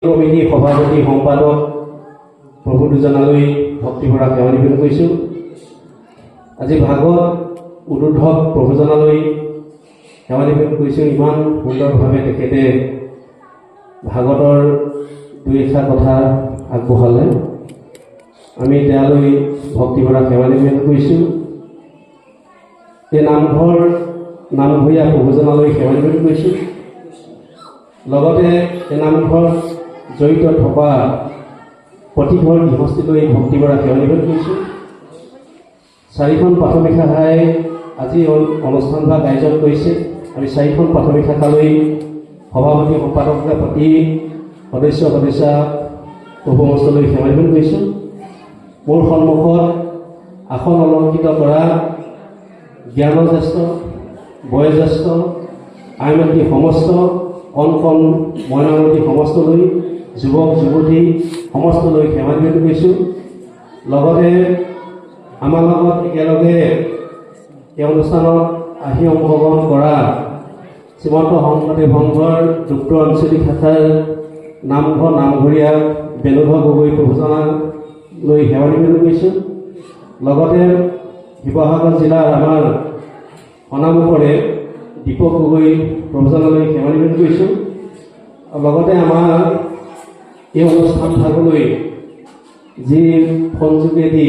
Committee সভাপতি সম্পাদক প্ৰভু দুজনালৈ ভক্তিভৰা সেৱা নিবেদন কৰিছোঁ। আজি ভাগৱত উদ্বোধক প্ৰভুজনালৈ সেৱা নিবেদন কৰিছোঁ। ইমান সুন্দৰভাৱে তেখেতে ভাগৱতৰ দুই এষাৰ কথা আগবঢ়ালে। আমি তেওঁলৈ ভক্তিভৰা সেৱা নিবেদন কৰিছোঁ। এই নামঘৰীয়া প্ৰভুজনালৈ সেৱা নিবেদন কৰিছোঁ। লগতে এই নামঘৰ জড়িত থকা প্ৰতিঘৰ গৃহস্থীলৈ ভক্তিভৰা সেৱা নিবেদন কৰিছোঁ। 4খন প্ৰাথমিক শাখাই আজি অনুষ্ঠানভাগ আয়োজন কৰিছে। আমি 4খন প্ৰাথমিক শাখালৈ সভাপতি সম্পাদককে পাতি সদস্যা প্ৰভুমস্তলৈ সেৱা নিবেদন কৰিছোঁ। মোৰ সন্মুখত আসন অলংকৃত কৰা জ্ঞানজ্যেষ্ঠ বয়োজ্যেষ্ঠ আইমাতৃ সমস্ত কণ মইনামতী সমস্তলৈ যুৱক যুৱতী সমস্তলৈ সেৱা নিবেদন কৰিছোঁ। লগতে আমাৰ লগত একেলগে এই অনুষ্ঠানত আহি অংশগ্ৰহণ কৰা শ্ৰীমন্ত শংকৰদেৱ সংঘৰ যুক্ত আঞ্চলিক শাখাৰ নামঘৰীয়া বেণুধৰ গগৈ প্ৰভুজনালৈ সেৱা নিবেদন কৰিছোঁ। লগতে শিৱসাগৰ জিলাৰ আমাৰ সনামুখৰে দীপক গগৈ প্ৰভুজনালৈ সেৱা নিবেদন কৰিছোঁ। লগতে আমাৰ এই অনুষ্ঠান ভাগলৈ যি ফোন যোগেদি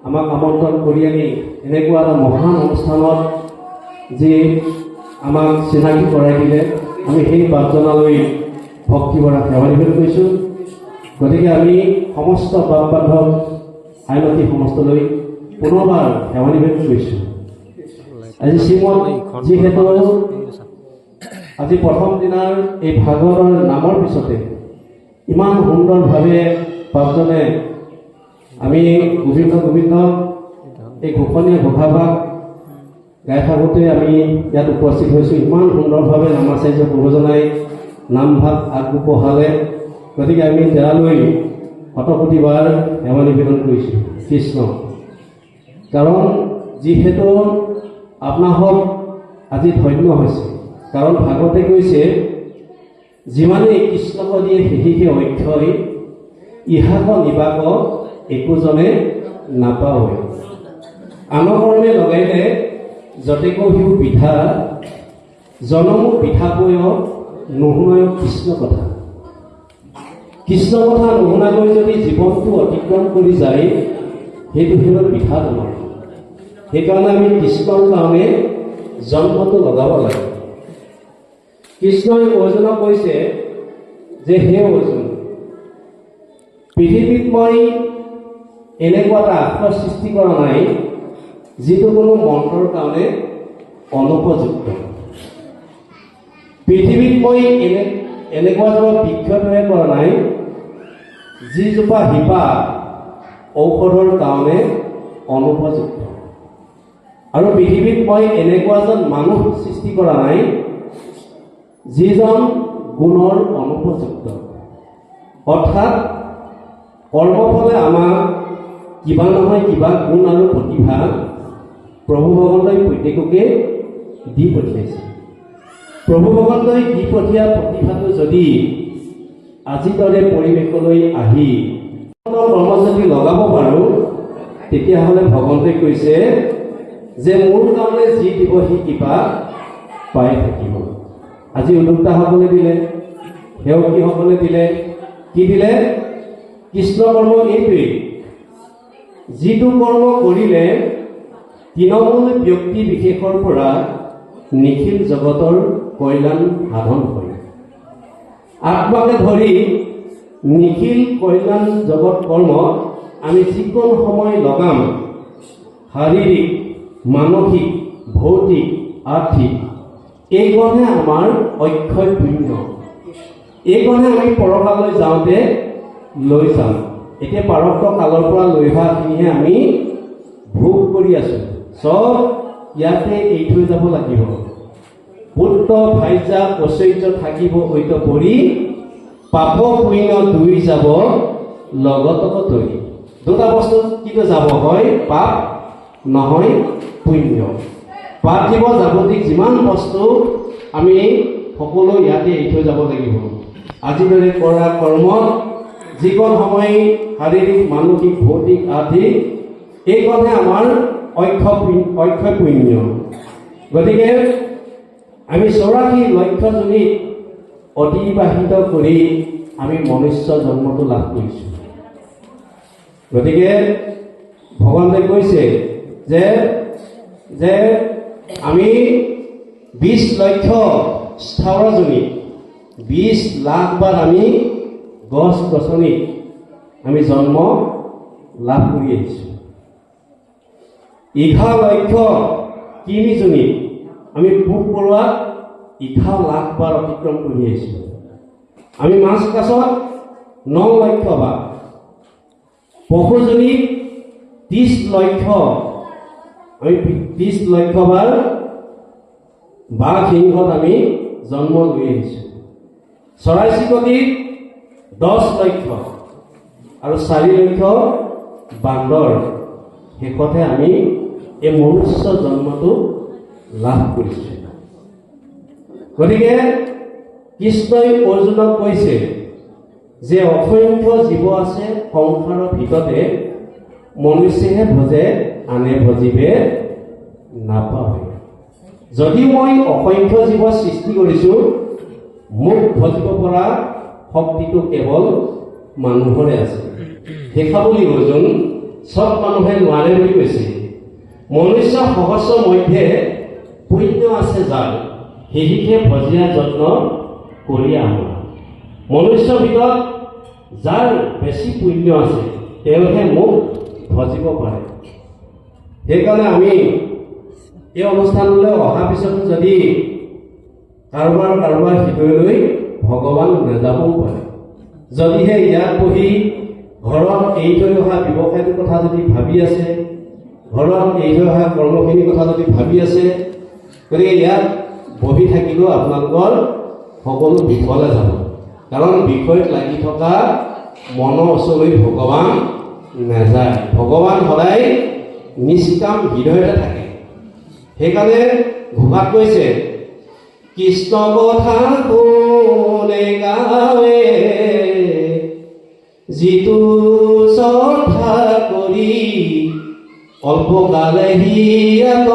আমাক আমন্ত্ৰণ কৰি আনি এনেকুৱা এটা মহান অনুষ্ঠানত যি আমাক চিনাকি কৰাই দিলে, আমি সেই বাপজনালৈ ভক্তিভৰা সেৱা নিবেদন কৰিছোঁ। গতিকে আমি সমস্ত বাপ বান্ধৱ আইমাতৃ সমস্তলৈ পুনৰবাৰ সেৱা নিবেদন কৰিছোঁ। আজি শ্ৰীমদ যিহেতু আজি প্ৰথম দিনাৰ এই ভাগৱতৰ নামৰ পিছতে ইমান সুন্দৰভাৱে বাপজনে আমি গোবিন্দ এই ঘোষণীয় ঘোষাভাগ গাই থাকোঁতে আমি ইয়াত উপস্থিত হৈছোঁ। ইমান সুন্দৰভাৱে নামাচাৰ্য প্ৰভুজনাই নামভাগ আগবঢ়ালে। গতিকে আমি তেওঁলৈ শতকোটিবাৰ সেৱা নিবেদন কৰিছোঁ কৃষ্ণ। কাৰণ যিহেতু আপোনাহক আজি ধন্য হৈছে, কাৰণ ভাগৱতে কৈছে যিমানেই কৃষ্ণক দিয়ে সেহিকে অক্ষয় ইহাক নিবাক একোজনে নাপাৱই। আনকৰ্মে লগাইলে যতেক সিও পিঠা জনমো পিঠাকৈ নুশুনায় কৃষ্ণ কথা। কৃষ্ণ কথা নুশুনাকৈ যদি জীৱনটো অতিক্ৰম কৰি যায় সেইটো হ'ল পিঠা তোমাৰ। সেইকাৰণে আমি কৃষ্ণৰ কাৰণে জন্মটো লগাব লাগে। কৃষ্ণই অৰ্জুনক কৈছে যে হে অৰ্জুন, পৃথিৱীত মই এনেকুৱা এটা আশ্ৰয় সৃষ্টি কৰা নাই যিটো কোনো মন্ত্ৰৰ কাৰণে অনুপযুক্ত। পৃথিৱীত মই এনেকুৱা এজোপা বৃক্ষ তৈয়াৰ কৰা নাই যিজোপা শিপা ঔষধৰ কাৰণে অনুপযুক্ত। আৰু পৃথিৱীত মই এনেকুৱা এজন মানুহ সৃষ্টি কৰা নাই যিজন গুণৰ অনুপযুক্ত। অৰ্থাৎ কৰ্মফলে আমাক কিবা নহয় কিবা গুণ আৰু প্ৰতিভা প্ৰভু ভগৱন্তই প্ৰত্যেককে দি পঠিয়াইছে। প্ৰভু ভগৱন্তই দি পঠিওৱা প্ৰতিভাটো যদি আজিৰ দৰে পৰিৱেশলৈ আহি কৰ্মত যদি লগাব পাৰোঁ, তেতিয়াহ'লে ভগৱন্তই কৈছে যে মোৰ কাৰণে যি দিব সি কিবা পাই থাকিব। আজি উদ্যোক্তাসকলে দিলে, সেৱকীসকলে দিলে, কি দিলে? কৃষ্ণ কৰ্ম এইটোৱেই, যিটো কৰ্ম কৰিলে তৃণমূল ব্যক্তি বিশেষৰ পৰা নিখিল জগতৰ কল্যাণ সাধন কৰে। আত্মাকে ধৰি নিখিল কল্যাণ জগত কৰ্ম আমি যিকোন সময় লগাম, শাৰীৰিক মানসিক ভৌতিক আৰ্থিক, এইকণহে আমাৰ অক্ষয় পুণ্য। এইকণহে আমি পৰকালৈ যাওঁতে লৈ যাম। এতিয়া প্ৰাৰব্ধ কালৰ পৰা লৈ অহাখিনিহে আমি ভোগ কৰি আছোঁ। চব ইয়াতে এৰি থৈ যাব লাগিব। পুত্ৰ ভাইজা ঐশ্বৰ্য থাকিব ঐত পৰি, পাপ পুণ্য দুই যাব লগতক তৰি। দুটা বস্তু কিন্তু যাব, হয় পাপ নহয় পুণ্য। পাৰ্থিৱ যাৱতীক যিমান বস্তু আমি সকলো ইয়াতে এৰি থৈ যাব লাগিব। আজিদৰে কৰা কৰ্মত যিকণ সময় শাৰীৰিক মানসিক ভৌতিক আৰ্থিক এইকণহে আমাৰ অক্ষয় পুণ্য। গতিকে আমি 84 লক্ষজনীক অতিবাহিত কৰি আমি মনুষ্য জন্মটো লাভ কৰিছোঁ। গতিকে ভগৱানে কৈছে যে যে আমি 20 লক্ষ স্থাৱৰজনীক 20 লাখ বাৰ আমি গছ গছনিক আমি জন্ম লাভ কৰি আহিছোঁ। 11 লক্ষ কৃমিজনীক আমি পোক পৰুৱাক 11 লাখ বাৰ অতিক্ৰম কৰি আহিছোঁ। আমি মাছ কাছত 9 লক্ষ বাৰ, পশুজনীক 30 লক্ষ আমি 30 লক্ষ বাৰ বাঘ সিংহত আমি জন্ম লৈ আহিছোঁ। চৰাই চিৰিকটিক 10 লক্ষ আৰু 4 লক্ষ বান্দৰ, শেষতহে আমি এই মনুষ্য জন্মটো লাভ কৰিছোঁ। গতিকে কৃষ্ণই অৰ্জুনক কৈছে যে অসংখ্য জীৱ আছে সংসাৰৰ ভিতৰতে, মনুষ্যহে ভজে আনে ভজিবে নাপায়। যদি মই অসংখ্য জীৱ সৃষ্টি কৰিছোঁ, মোক ভজিব পৰা শক্তিটো কেৱল মানুহৰে আছে। দেখা বুলি অৰ্জুন চব মানুহে নোৱাৰে বুলি কৈছে। মনুষ্য সহস্ৰ মধ্যে পুণ্য আছে যাৰ, সেহিকে ভজিয়া যত্ন কৰি আমাৰ। মনুষ্যৰ ভিতৰত যাৰ বেছি পুণ্য আছে তেওঁহে মোক ভজিব পাৰে। সেইকাৰণে আমি এই অনুষ্ঠানলৈ অহাৰ পিছতো যদি কাৰোবাৰ হৃদয়লৈ ভগৱান নাযাবও পাৰে, যদিহে ইয়াত বহি ঘৰত এৰি থৈ অহা ব্যৱসায়টোৰ কথা যদি ভাবি আছে, ঘৰত এৰি থৈ অহা কৰ্মখিনিৰ কথা যদি ভাবি আছে, গতিকে ইয়াত বহি থাকিলেও আপোনালোকৰ সকলো বিফলে যাব। কাৰণ বিষয়ত লাগি থকা মনৰ ওচৰলৈ ভগৱান নাযায়। ভগৱান সদায় নিষ্কাম হৃদয়তে থাকে। সেইকাৰণে ঘোষাত কৈছে, কৃষ্ণ কথা কোনে গাৱে, যিটো শ্ৰদ্ধা কৰি অল্পকালে হিয়াত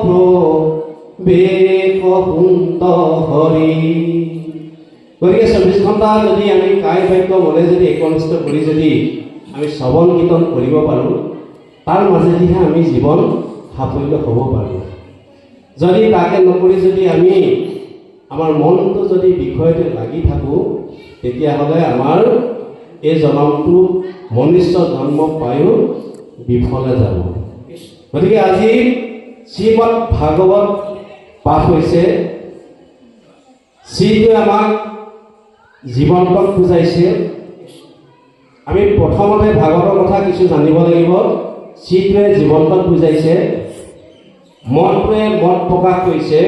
প্ৰৱেশ হৰি। গতিকে 24 ঘণ্টা যদি আমি কায় বাক্য মনে যদি একনিষ্ঠ কৰি যদি আমি শ্ৰৱণ কীৰ্তন কৰিব পাৰোঁ, তাৰ মাজেদিহে আমি জীৱন সাফল্য হ'ব পাৰোঁ। যদি তাকে নকৰি যদি আমি আমাৰ মনটো যদি বিষয়তে লাগি থাকোঁ, তেতিয়াহ'লে আমাৰ এই জন্মটো মনুষ্য জন্ম পায়ো বিফলে যাব। গতিকে আজি শ্ৰীমদ ভাগৱত পাঠ হৈছে। শ্ৰীটোৱে আমাক জীৱন্তক বুজাইছে। আমি প্ৰথমতে ভাগৱতৰ কথা কিছু জানিব লাগিব। শ্ৰীটোৱে জীৱন্তক বুজাইছে, মনটোৱে মত প্ৰকাশ কৰিছে।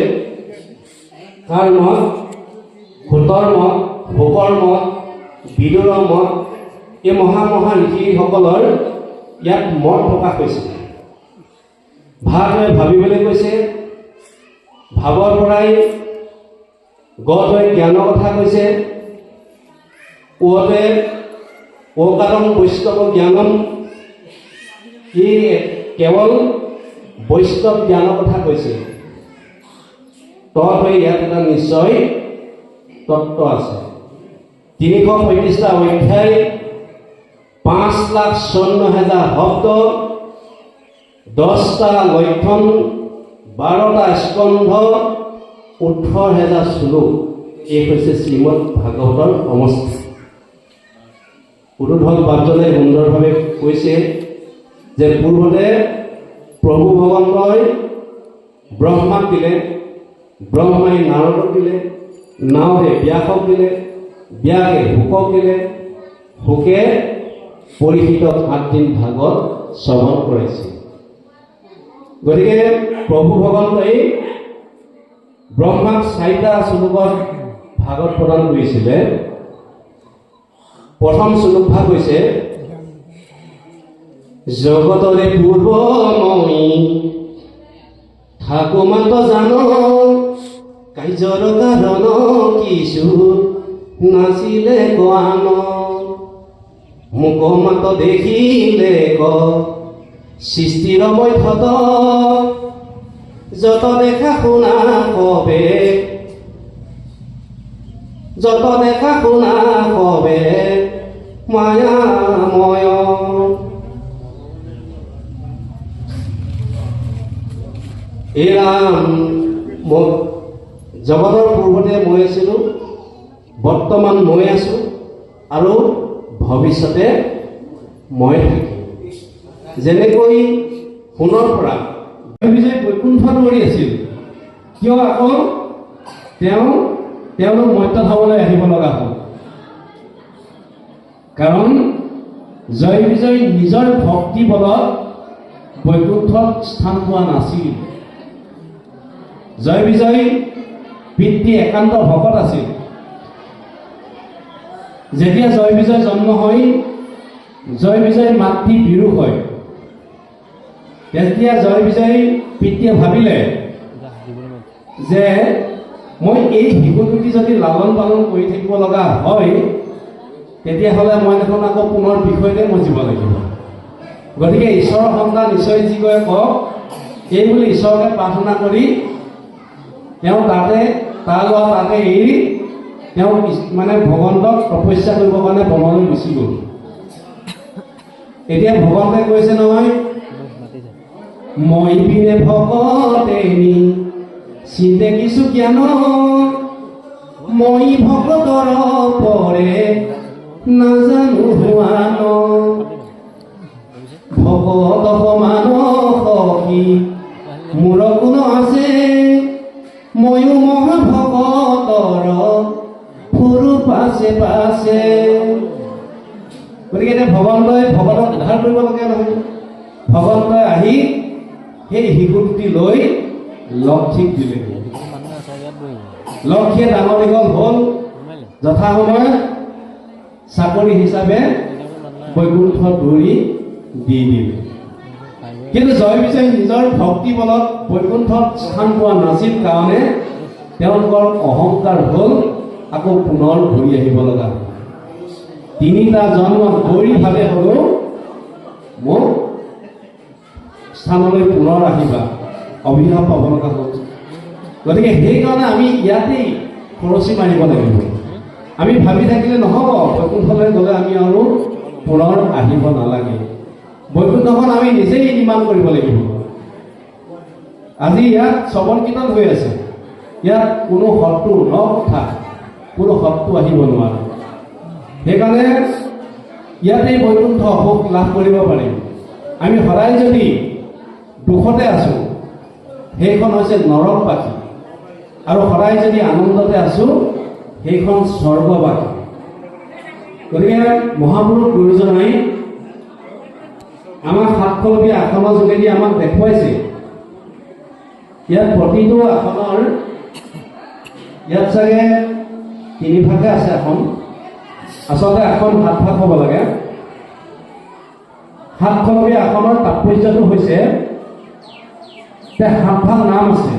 কাৰ মত? ভূতৰ মত, ভোকৰ মত, বিদুৰৰ মত, এই মহা ঋষিসকলৰ ইয়াত মত প্ৰকাশ হৈছে। ভাৱে ভাবিবলৈ কৈছে, ভাৱৰ পৰাই গতে জ্ঞানৰ কথা কৈছে, ওতে ওকাৰম বৈষ্ণৱ জ্ঞানম, ই কেৱল বৈষ্ণৱ জ্ঞানৰ কথা কৈছে। তহঁতে ইয়াত এটা নিশ্চয় তত্ত্ব আছে। 335টা অধ্যায়, 5,54,000 শব্দ, 10টা লক্ষণ, 12টা স্কন্ধ, 18,000 শ্লোক। এই হৈছে শ্ৰীমদ ভাগৱতৰ সমষ্টি। উদ্ধৱ বাদজনে সুন্দৰভাৱে কৈছে যে পূৰ্বতে প্ৰভু ভগৱন্তই ব্ৰহ্মাক দিলে, ব্ৰহ্মাই নাৰদক দিলে, নাৰদে ব্যাসক দিলে, ব্যাসে শুকক দিলে, শুকে পৰীক্ষিতক 8 দিন ভাগৱত শ্ৰৱণ কৰাইছে। গতিকে প্ৰভু ভগৱন্তই ব্ৰহ্মাক 4টা শ্লোকত ভাগৱত প্ৰদান কৰিছিলে। প্ৰথম শ্লোকভাগ হৈছে, জগতৰে পূৰ্ব মই থাকো মাত্ৰ জানো, কাৰ্যৰ কাৰণ কিছু নাচিলে কোৱান মোক মাত দেখিলে ক সৃষ্টিৰ মধ্যত যত দেখা শুনা কবে যত দেখা শুনা কবে মায়াময় এৰাম মোক জগতৰ পূৰ্বতে মই আছিলোঁ বৰ্তমান মই আছোঁ আৰু ভৱিষ্যতে মই থাকিম যেনেকৈ সোণৰ পৰা বিজয় বৈকুণ্ঠ দৌৰি আছিল কিয় আকৌ তেওঁলোক মধ্যধামলৈ আহিব লগা হ'ল কাৰণ জয় বিজয় নিজৰ ভক্তি বলত বৈকুণ্ঠত স্থান পোৱা নাছিল জয় বিজয় পিতৃ একান্ত ভকত আছিল যেতিয়া জয় বিজয় জন্ম হয় জয় বিজয় মাতৃ বিৰূপ হয় তেতিয়া জয় বিজয় পিতৃয়ে ভাবিলে যে মই এই শিশুটি যদি লালন পালন কৰি থাকিব লগা হয় তেতিয়াহ'লে মই দেখোন আকৌ পুনৰ বিষয়তে মই জীৱ লাগিব গতিকে ঈশ্বৰৰ সন্তান ঈশ্বৰে যি কয় কওক এই বুলি ঈশ্বৰকে প্ৰাৰ্থনা কৰি তেওঁ তাতে এৰি তেওঁ মানে ভগৱন্তক তপস্যা কৰিবৰ কাৰণে বনলৈ গুচি গ'ল এতিয়া ভগৱন্তে কৈছে নহয় মই পিনে ভকতেনি চিন্তে কিছু জ্ঞান মই ভকতৰ পৰে নাজানো হোৱান ভকত সমান সখী মোৰ কোন আছে ময়ো মহাভকতৰ ফুৰু পাছে পাছে গতিকে এতিয়া ভগৱন্তই ভকতক উদ্ধাৰ কৰিবলগীয়া নহয় ভগৱন্তই আহি সেই শিশুটি লৈ লক্ষীক দিলে লক্ষীয়ে ডাঙৰ দীঘল হ'ল যথাসময়ত চাকৰি হিচাপে বৈকুণ্ঠ দৌৰি দি দিলে কিন্তু জয় বিজয় নিজৰ ভক্তি বলত বৈকুণ্ঠত স্থান পোৱা নাছিল কাৰণে তেওঁলোকৰ অহংকাৰ হ'ল আকৌ পুনৰ ঘূৰি আহিব লগা তিনিটা জন্ম দৌৰিভাৱে হ'লেও মোক স্থানলৈ পুনৰ আহিবা অভিশাপ পাব লগা হ'ল গতিকে সেইকাৰণে আমি ইয়াতেই খৰচি মাৰিব লাগিব আমি ভাবি থাকিলে নহ'ব বৈকুণ্ঠলৈ গ'লে আমি আৰু পুনৰ আহিব নালাগে বৈকুণ্ঠখন আমি নিজেই নিৰ্মাণ কৰিব লাগিব আজি ইয়াত শ্ৰৱণ কীৰ্তন হৈ আছে ইয়াত কোনো শত্ৰু কথা কোনো শত্ৰু আহিব নোৱাৰে সেইকাৰণে ইয়াতেই বৈকুণ্ঠ সুখ লাভ কৰিব পাৰিম আমি সদায় যদি দুখতে আছোঁ সেইখন হৈছে নৰকবাসী আৰু সদায় যদি আনন্দতে আছোঁ সেইখন স্বৰ্গবাসী গতিকে মহাপুৰুষ গুৰুজনাই আমাক সাতশলপীয়া আসনৰ যোগেদি আমাক দেখুৱাইছে ইয়াত প্ৰতিটো আসনৰ ইয়াত চাগে 3 ভাগে আছে আসন আচলতে আসন 7 ভাগ হ'ব লাগে সাতশলপীয়া আসনৰ তাৎপৰ্যটো হৈছে যে 7 ভাগ নাম আছে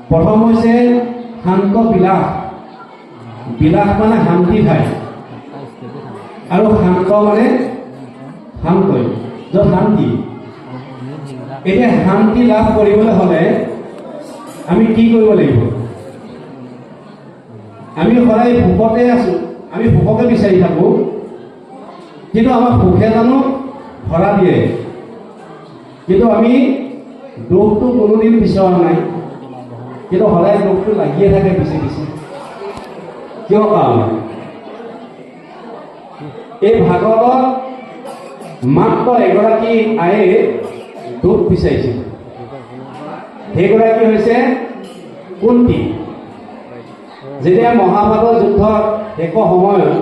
প্ৰথম হৈছে শান্ত বিলাস বিলাস মানে শান্তি ঠাই আৰু শান্ত মানে শান্তই য'ত শান্তি এতিয়া শান্তি লাভ কৰিবলৈ হ'লে আমি কি কৰিব লাগিব আমি সদায় সুখতে আছোঁ আমি সুখকে বিচাৰি থাকোঁ কিন্তু আমাৰ সুখে জানো ভৰা দিয়ে কিন্তু আমি দুখটো কোনোদিন বিচৰা নাই কিন্তু সদায় দুখটো লাগিয়ে থাকে পিছে পিছে কিয় কাৰণে এই ভাগৱতত মাত্ৰ এগৰাকী আয়ে দুখ বিচাৰিছিল সেইগৰাকী হৈছে কুন্তি যেতিয়া মহাভাৰত যুদ্ধৰ শেষৰ সময়ত